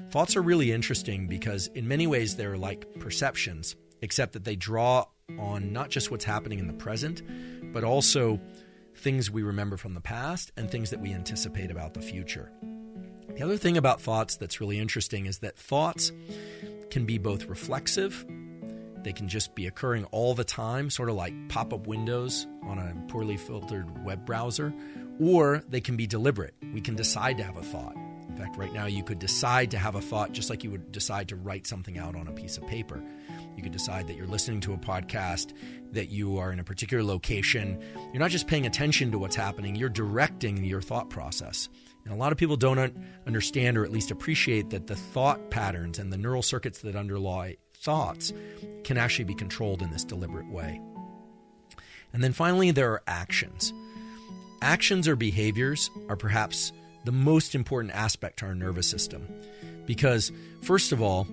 Thoughts are really interesting because in many ways they're like perceptions, except that they draw on not just what's happening in the present, but also things we remember from the past and things that we anticipate about the future. The other thing about thoughts that's really interesting is that thoughts can be both reflexive, they can just be occurring all the time, sort of like pop-up windows on a poorly filtered web browser, or they can be deliberate. We can decide to have a thought. In fact, right now you could decide to have a thought just like you would decide to write something out on a piece of paper. You could decide that you're listening to a podcast, that you are in a particular location. You're not just paying attention to what's happening, you're directing your thought process. And a lot of people don't understand or at least appreciate that the thought patterns and the neural circuits that underlie thoughts can actually be controlled in this deliberate way. And then finally, there are actions. Actions or behaviors are perhaps the most important aspect to our nervous system because, first of all,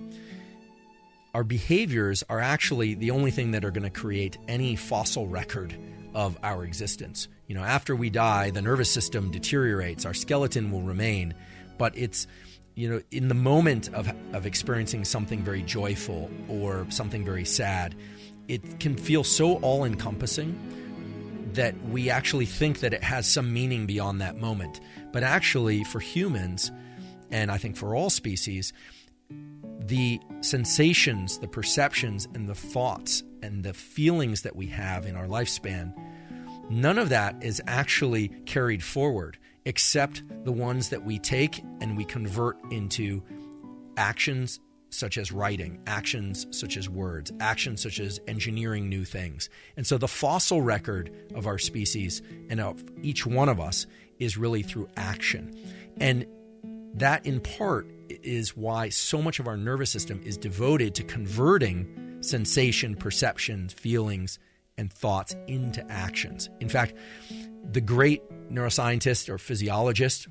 our behaviors are actually the only thing that are going to create any fossil record of our existence. After we die, the nervous system deteriorates, our skeleton will remain, but it's, in the moment of experiencing something very joyful or something very sad, it can feel so all-encompassing that we actually think that it has some meaning beyond that moment. But actually, for humans, and I think for all species, the sensations, the perceptions, and the thoughts and the feelings that we have in our lifespan, none of that is actually carried forward except the ones that we take and we convert into actions such as writing, actions such as words, actions such as engineering new things. And so the fossil record of our species and of each one of us is really through action. And that in part is why so much of our nervous system is devoted to converting sensation, perceptions, feelings, and thoughts into actions. In fact, the great neuroscientist or physiologist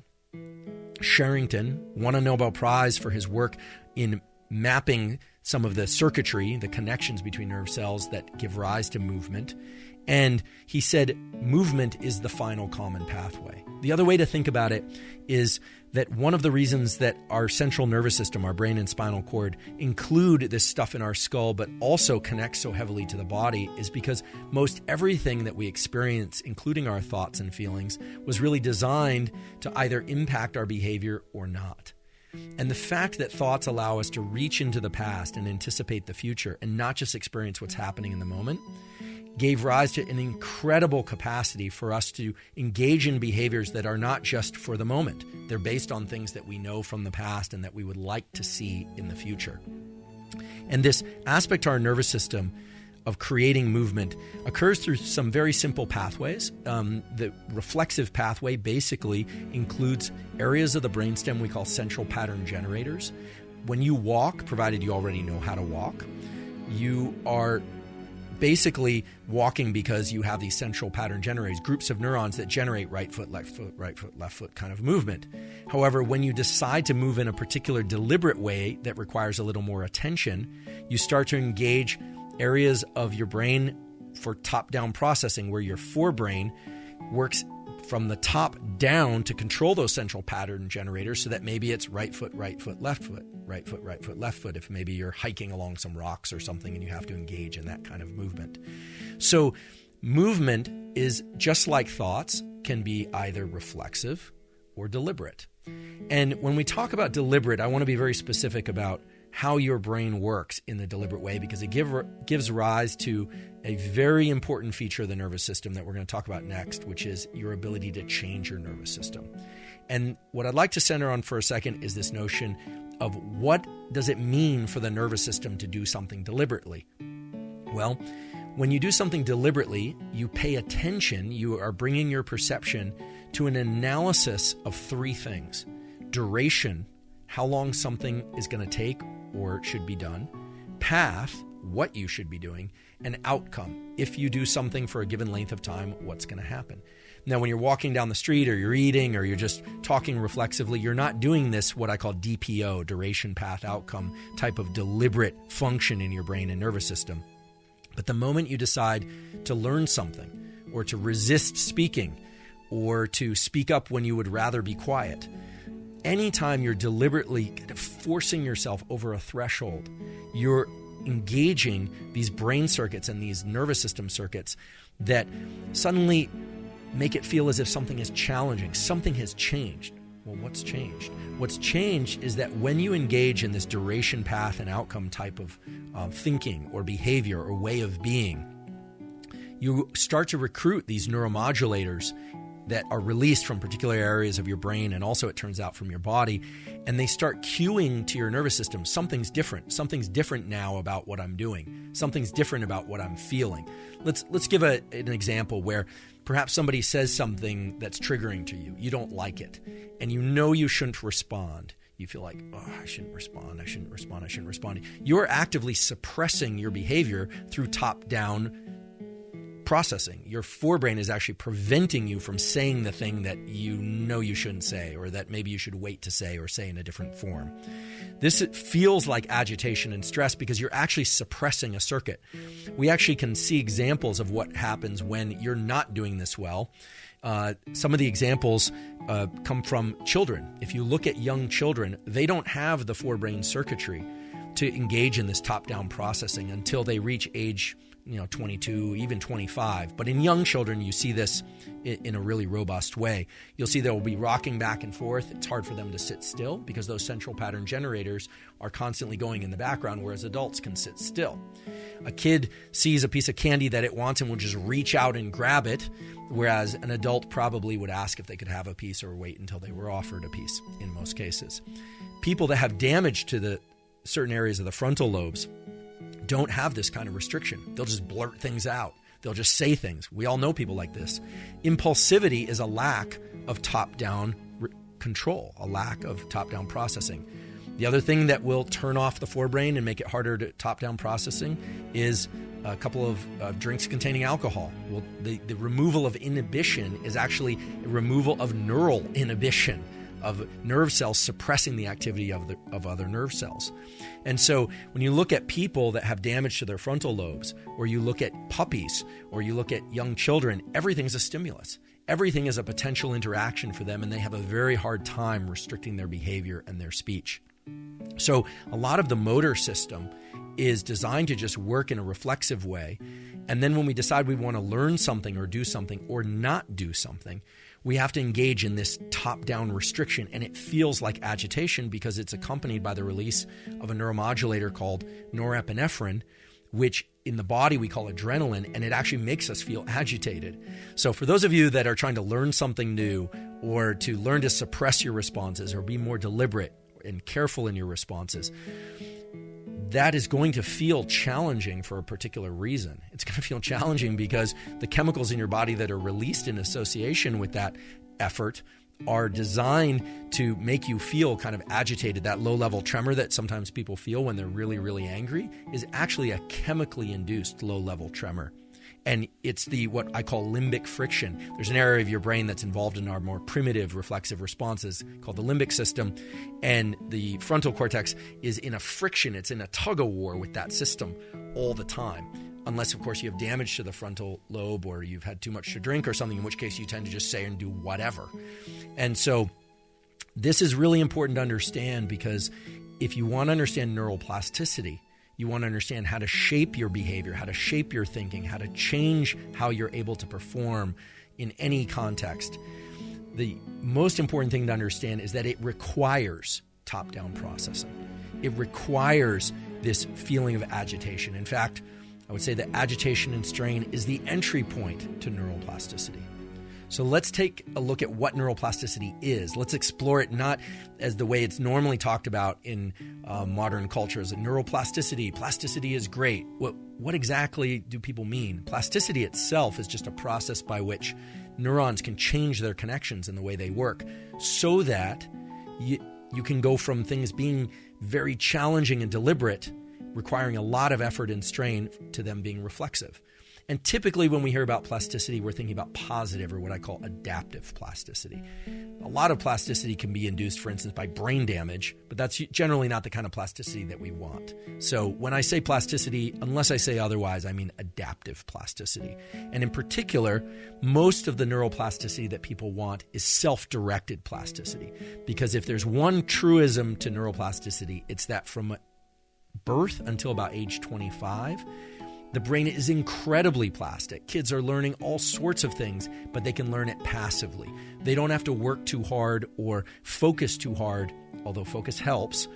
Sherrington won a Nobel Prize for his work in mapping some of the circuitry, the connections between nerve cells that give rise to movement. And he said movement is the final common pathway. The other way to think about it is that one of the reasons that our central nervous system, our brain and spinal cord, include this stuff in our skull but also connect so heavily to the body is because most everything that we experience, including our thoughts and feelings, was really designed to either impact our behavior or not. And the fact that thoughts allow us to reach into the past and anticipate the future and not just experience what's happening in the moment gave rise to an incredible capacity for us to engage in behaviors that are not just for the moment. They're based on things that we know from the past and that we would like to see in the future. And this aspect to our nervous system of creating movement occurs through some very simple pathways. The reflexive pathway basically includes areas of the brainstem we call central pattern generators. When you walk, provided you already know how to walk, you are basically walking because you have these central pattern generators, groups of neurons that generate right foot, left foot kind of movement. However, when you decide to move in a particular deliberate way that requires a little more attention, you start to engage areas of your brain for top-down processing where your forebrain works from the top down to control those central pattern generators so that maybe it's right foot, left foot, right foot, left foot if maybe you're hiking along some rocks or something and you have to engage in that kind of movement. So movement is just like thoughts, can be either reflexive or deliberate. And when we talk about deliberate, I want to be very specific about how your brain works in the deliberate way because it gives rise to a very important feature of the nervous system that we're going to talk about next, which is your ability to change your nervous system. And what I'd like to center on for a second is this notion of what does it mean for the nervous system to do something deliberately? Well, when you do something deliberately, you pay attention, you are bringing your perception to an analysis of three things: duration, how long something is going to take or should be done; path, what you should be doing; and outcome. If you do something for a given length of time, what's going to happen? Now, when you're walking down the street or you're eating or you're just talking reflexively, you're not doing this, what I call DPO, duration, path, outcome, type of deliberate function in your brain and nervous system. But the moment you decide to learn something or to resist speaking or to speak up when you would rather be quiet, anytime you're deliberately kind of forcing yourself over a threshold, you're engaging these brain circuits and these nervous system circuits that suddenly make it feel as if something is challenging, something has changed. Well, what's changed? What's changed is that when you engage in this duration, path, and outcome type of thinking or behavior or way of being, you start to recruit these neuromodulators that are released from particular areas of your brain, and also, it turns out, from your body, and they start cueing to your nervous system, something's different. Something's different now about what I'm doing. Something's different about what I'm feeling. Let's give an example where perhaps somebody says something that's triggering to you. You don't like it, and you know you shouldn't respond. You feel like, oh, I shouldn't respond. You're actively suppressing your behavior through top-down processing. Your forebrain is actually preventing you from saying the thing that you know you shouldn't say, or that maybe you should wait to say, or say in a different form. This feels like agitation and stress because you're actually suppressing a circuit. We actually can see examples of what happens when you're not doing this well. Some of the examples come from children. If you look at young children, they don't have the forebrain circuitry to engage in this top-down processing until they reach age 22, even 25. But in young children, you see this in a really robust way. You'll see they'll be rocking back and forth. It's hard for them to sit still because those central pattern generators are constantly going in the background, whereas adults can sit still. A kid sees a piece of candy that it wants and will just reach out and grab it, whereas an adult probably would ask if they could have a piece or wait until they were offered a piece in most cases. People that have damage to the certain areas of the frontal lobes don't have this kind of restriction. They'll just blurt things out. They'll just say things. We all know people like this. Impulsivity is a lack of top-down control, a lack of top-down processing. The other thing that will turn off the forebrain and make it harder to top-down processing is a couple of drinks containing alcohol. Well, the removal of inhibition is actually a removal of neural inhibition, of nerve cells suppressing the activity of other nerve cells. And so when you look at people that have damage to their frontal lobes, or you look at puppies, or you look at young children, everything's a stimulus. Everything is a potential interaction for them, and they have a very hard time restricting their behavior and their speech. So a lot of the motor system is designed to just work in a reflexive way. And then when we decide we want to learn something or do something or not do something, we have to engage in this top-down restriction, and it feels like agitation because it's accompanied by the release of a neuromodulator called norepinephrine, which in the body we call adrenaline, and it actually makes us feel agitated. So for those of you that are trying to learn something new, or to learn to suppress your responses or be more deliberate and careful in your responses, that is going to feel challenging for a particular reason. It's going to feel challenging because the chemicals in your body that are released in association with that effort are designed to make you feel kind of agitated. That low-level tremor that sometimes people feel when they're really, really angry is actually a chemically induced low-level tremor. And it's what I call limbic friction. There's an area of your brain that's involved in our more primitive reflexive responses called the limbic system. And the frontal cortex is in a friction. It's in a tug-of-war with that system all the time. Unless, of course, you have damage to the frontal lobe or you've had too much to drink or something, in which case you tend to just say and do whatever. And so this is really important to understand, because if you want to understand neuroplasticity, you want to understand how to shape your behavior, how to shape your thinking, how to change how you're able to perform in any context. The most important thing to understand is that it requires top-down processing. It requires this feeling of agitation. In fact, I would say that agitation and strain is the entry point to neuroplasticity. So let's take a look at what neuroplasticity is. Let's explore it not as the way it's normally talked about in modern culture as a neuroplasticity. Plasticity is great. What exactly do people mean? Plasticity itself is just a process by which neurons can change their connections in the way they work so that you can go from things being very challenging and deliberate, requiring a lot of effort and strain, to them being reflexive. And typically when we hear about plasticity, we're thinking about positive, or what I call adaptive plasticity. A lot of plasticity can be induced, for instance, by brain damage, but that's generally not the kind of plasticity that we want. So when I say plasticity, unless I say otherwise, I mean adaptive plasticity. And in particular, most of the neuroplasticity that people want is self-directed plasticity. Because if there's one truism to neuroplasticity, it's that from birth until about age 25, the brain is incredibly plastic. Kids are learning all sorts of things, but they can learn it passively. They don't have to work too hard or focus too hard, although focus helps,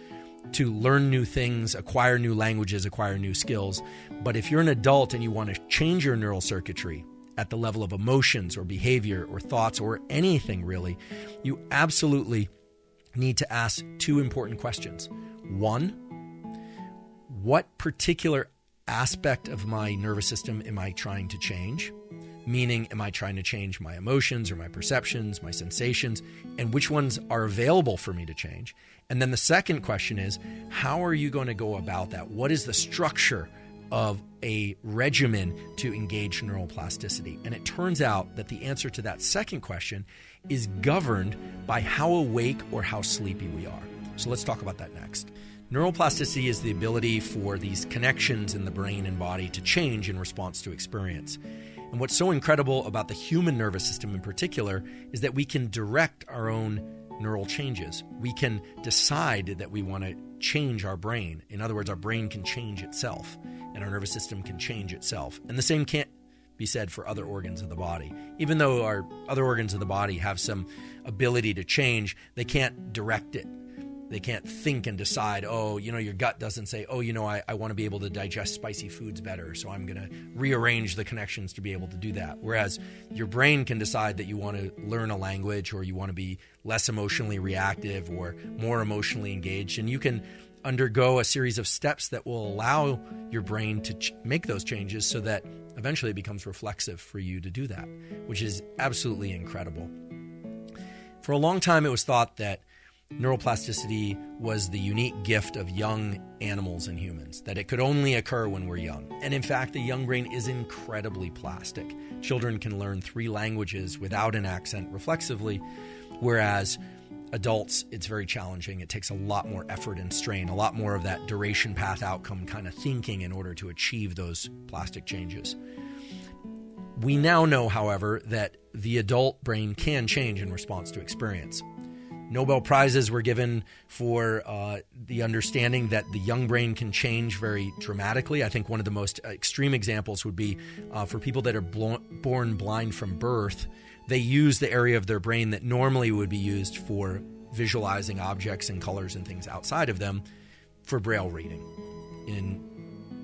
to learn new things, acquire new languages, acquire new skills. But if you're an adult and you want to change your neural circuitry at the level of emotions or behavior or thoughts or anything really, you absolutely need to ask two important questions. One, what particular aspect of my nervous system am I trying to change? Meaning, am I trying to change my emotions or my perceptions, my sensations, and which ones are available for me to change? And then the second question is, how are you going to go about that? What is the structure of a regimen to engage neuroplasticity? And it turns out that the answer to that second question is governed by how awake or how sleepy we are. So let's talk about that next. Neuroplasticity is the ability for these connections in the brain and body to change in response to experience. And what's so incredible about the human nervous system in particular is that we can direct our own neural changes. We can decide that we want to change our brain. In other words, our brain can change itself, and our nervous system can change itself. And the same can't be said for other organs of the body. Even though our other organs of the body have some ability to change, they can't direct it. They can't think and decide, your gut doesn't say, I want to be able to digest spicy foods better, so I'm going to rearrange the connections to be able to do that. Whereas your brain can decide that you want to learn a language, or you want to be less emotionally reactive or more emotionally engaged, and you can undergo a series of steps that will allow your brain to make those changes so that eventually it becomes reflexive for you to do that, which is absolutely incredible. For a long time, it was thought that neuroplasticity was the unique gift of young animals and humans, that it could only occur when we're young. And in fact, the young brain is incredibly plastic. Children can learn 3 languages without an accent reflexively, whereas adults, it's very challenging. It takes a lot more effort and strain, a lot more of that duration path outcome kind of thinking in order to achieve those plastic changes. We now know, however, that the adult brain can change in response to experience. Nobel Prizes were given for the understanding that the young brain can change very dramatically. I think one of the most extreme examples would be for people that are born blind from birth. They use the area of their brain that normally would be used for visualizing objects and colors and things outside of them for Braille reading. In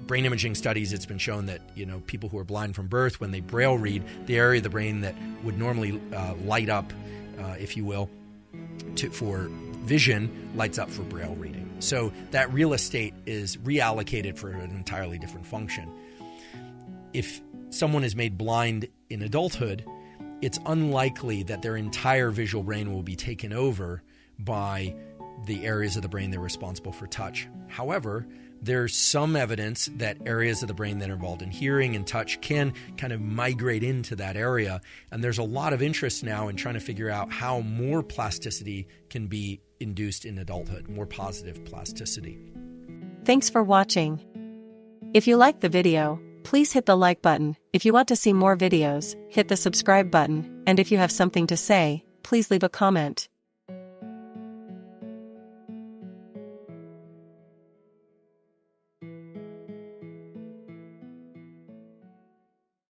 brain imaging studies, it's been shown that people who are blind from birth, when they Braille read, the area of the brain that would normally light up, if you will, for vision, lights up for Braille reading. So that real estate is reallocated for an entirely different function. If someone is made blind in adulthood, it's unlikely that their entire visual brain will be taken over by the areas of the brain that are responsible for touch. However, there's some evidence that areas of the brain that are involved in hearing and touch can kind of migrate into that area. And there's a lot of interest now in trying to figure out how more plasticity can be induced in adulthood, more positive plasticity. Thanks for watching. If you liked the video, please hit the like button. If you want to see more videos, hit the subscribe button. And if you have something to say, please leave a comment.